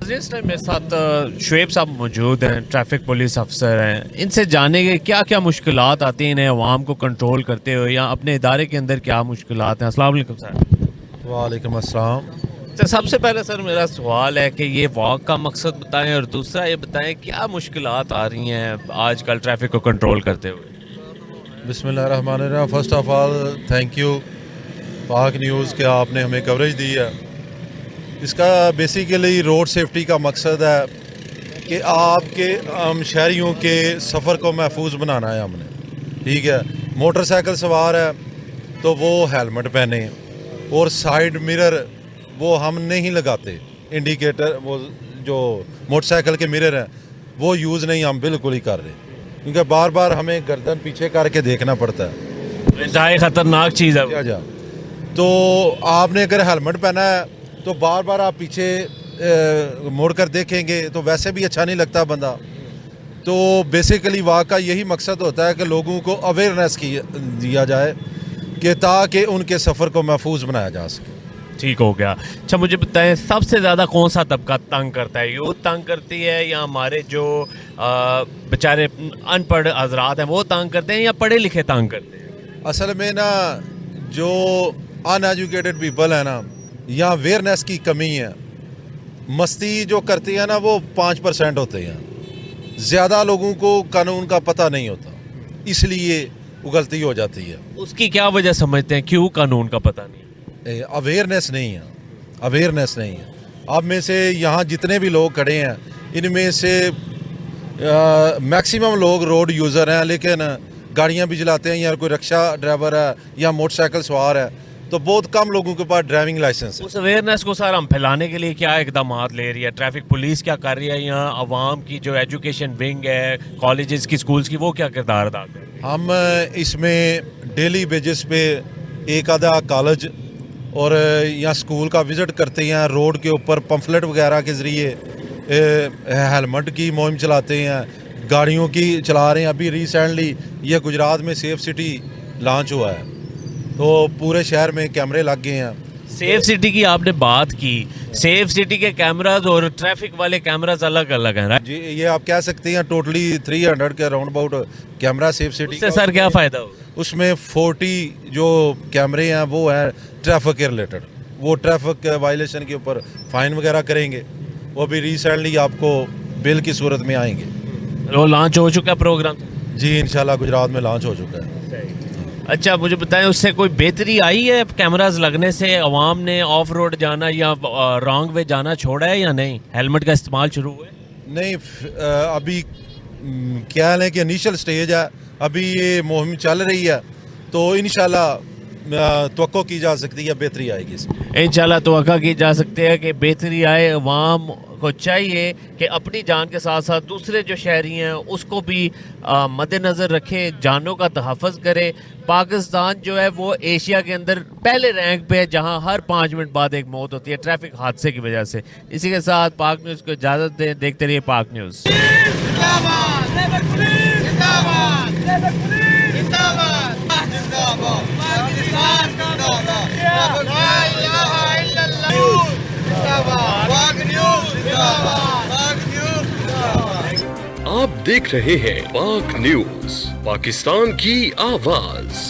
ناظرین اس ٹائم میرے ساتھ شعیب صاحب موجود ہیں, ٹریفک پولیس افسر ہیں. ان سے جانیں گے کیا کیا مشکلات آتی ہیں انہیں عوام کو کنٹرول کرتے ہوئے, یا اپنے ادارے کے اندر کیا مشکلات ہیں. السلام علیکم سر. وعلیکم السلام. سب سے پہلے سر میرا سوال ہے کہ یہ واک کا مقصد بتائیں, اور دوسرا یہ بتائیں کیا مشکلات آ رہی ہیں آج کل ٹریفک کو کنٹرول کرتے ہوئے. بسم اللہ الرحمن الرحیم. First of all thank you پاک نیوز کہ آپ نے ہمیں کوریج دی ہے. اس کا بیسیکلی روڈ سیفٹی کا مقصد ہے کہ آپ کے شہریوں کے سفر کو محفوظ بنانا ہے ہم نے. ٹھیک ہے, موٹر سائیکل سوار ہے تو وہ ہیلمٹ پہنے, اور سائیڈ مرر وہ ہم نہیں لگاتے, انڈیکیٹر وہ جو موٹر سائیکل کے مرر ہیں وہ یوز نہیں ہم بالکل ہی کر رہے, کیونکہ بار بار ہمیں گردن پیچھے کر کے دیکھنا پڑتا ہے. انتہائی خطرناک چیز ہے. جا تو آپ نے اگر ہیلمٹ پہنا ہے تو بار بار آپ پیچھے مڑ کر دیکھیں گے تو ویسے بھی اچھا نہیں لگتا بندہ. تو بیسیکلی واک کا یہی مقصد ہوتا ہے کہ لوگوں کو اویئرنیس دیا جائے کہ تاکہ ان کے سفر کو محفوظ بنایا جا سکے. ٹھیک ہو گیا. اچھا مجھے بتائیں سب سے زیادہ کون سا طبقہ تنگ کرتا ہے, یوتھ تنگ کرتی ہے یا ہمارے جو بیچارے ان پڑھ حضرات ہیں وہ تنگ کرتے ہیں, یا پڑھے لکھے تنگ کرتے ہیں؟ اصل میں نا جو ان ایجوکیٹڈ پیپل ہیں نا, یہاں اویئرنیس کی کمی ہے. مستی جو کرتی ہے نا وہ 5% ہوتے ہیں, زیادہ لوگوں کو قانون کا پتہ نہیں ہوتا, اس لیے وہ غلطی ہو جاتی ہے. اس کی کیا وجہ سمجھتے ہیں, کیوں قانون کا پتہ نہیں؟ اویئرنیس نہیں ہے, اویئرنیس نہیں ہے. آپ میں سے یہاں جتنے بھی لوگ کھڑے ہیں ان میں سے میکسیمم لوگ روڈ یوزر ہیں, لیکن گاڑیاں بھی چلاتے ہیں, یا کوئی رکشہ ڈرائیور ہے یا موٹر سائیکل سوار ہے, تو بہت کم لوگوں کے پاس ڈرائیونگ لائسنس ہے. اس اویئرنیس کو سر ہم پھیلانے کے لیے کیا اقدامات لے رہی ہے, ٹریفک پولیس کیا کر رہی ہے, یا عوام کی جو ایجوکیشن ونگ ہے کالجز کی اسکولز کی وہ کیا کردار ادا کر رہی ہے؟ ہم اس میں ڈیلی بیسس پہ ایک آدھا کالج اور یا اسکول کا وزٹ کرتے ہیں, روڈ کے اوپر پمفلٹ وغیرہ کے ذریعے ہیلمٹ کی مہم چلاتے ہیں, گاڑیوں کی چلا رہے ہیں. ابھی ریسنٹلی یہ گجرات میں سیف سٹی لانچ ہوا ہے, تو پورے شہر میں کیمرے لگ گئے ہیں. سیف سٹی کی آپ نے بات کی, سیف سٹی کے کیمراز اور ٹریفک والے کیمراز الگ الگ ہیں جی, یہ آپ کہہ سکتے ہیں ٹوٹلی 300 کے round about camera safe city. اس سے سر کیا فائدہ ہوگا؟ اس میں 40 جو کیمرے ہیں وہ ہیں ٹریفک کے ریلیٹڈ, وہ ٹریفک وائلیشن کے اوپر فائن وغیرہ کریں گے. وہ بھی ریسنٹلی آپ کو بل کی صورت میں آئیں گے. وہ لانچ ہو چکا ہے پروگرام؟ جی انشاءاللہ گجرات میں لانچ ہو چکا ہے. اچھا مجھے بتائیں اس سے کوئی بہتری آئی ہے کیمراز لگنے سے, عوام نے آف روڈ جانا یا رانگ وے جانا چھوڑا ہے یا نہیں, ہیلمٹ کا استعمال شروع ہوا ہے؟ نہیں, ابھی کیا ہے کہ انیشل سٹیج ہے, ابھی یہ مہم چل رہی ہے, تو انشاءاللہ توقع کی جا سکتی ہے بہتری آئے گی. انشاءاللہ توقع کی جا سکتی ہے کہ بہتری آئے. عوام کو چاہیے کہ اپنی جان کے ساتھ ساتھ دوسرے جو شہری ہیں اس کو بھی مد نظر رکھے, جانوں کا تحفظ کرے. پاکستان جو ہے وہ ایشیا کے اندر پہلے رینک پہ ہے جہاں ہر 5 منٹ بعد ایک موت ہوتی ہے ٹریفک حادثے کی وجہ سے. اسی کے ساتھ پاک نیوز کو اجازت دیں, دیکھتے رہیے پاک نیوز. آپ دیکھ رہے ہیں پاک نیوز, پاکستان کی آواز.